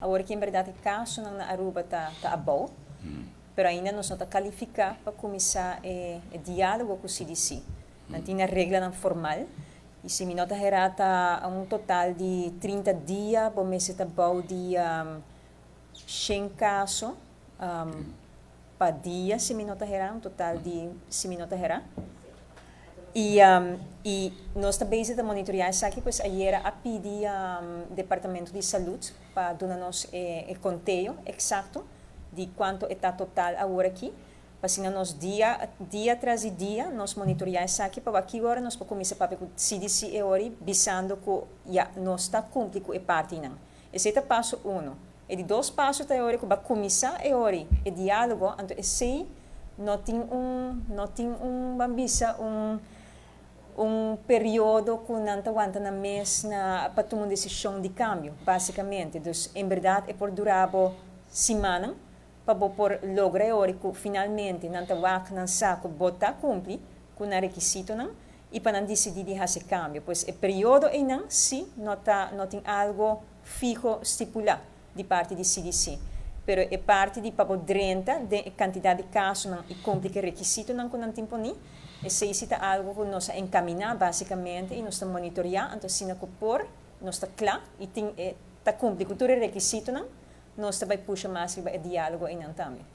Agora que em verdade o caso na Aruba está bom, mas ainda não está qualificado para começar o diálogo com o CDC. Não tem a regra formal. E se me nota está um total de 30 dias, bom mês está bom de 100 casos para dia, se me nota um total de se me nota e nós também estamos monitoreando isso aqui, pois ayer a pedir ao Departamento de Saúde para dar-nos o conteúdo exato de quanto está total agora aqui, para assim nós dia atrás dia nós monitorear isso aqui, para aqui agora nós podemos começar para o CDC e ori visando que já nós está cumprindo com a parte não. Esse é o passo 1. E de 2 passos teóricos para começar e ori o diálogo, então esse não tem bambisa período que não aguenta na mês para tomar uma decisão de câmbio, basicamente. Então, em verdade, é por durar semana para por lograr que finalmente não aguenta não saco botar cumprir com o requisito não e para não decidir de fazer câmbio. Pois o período é não se não tem algo fijo estipulado de parte do CDC. Pero é parte de para 30 de quantidade de casos não e cumprir o requisito não com não tempo nem. Esse é algo que nós encaminhamos basicamente e nós estamos monitoreando, então se não por nós está claro e está cumprindo com todo o requisito não, nós também puxa mais o diálogo e não também.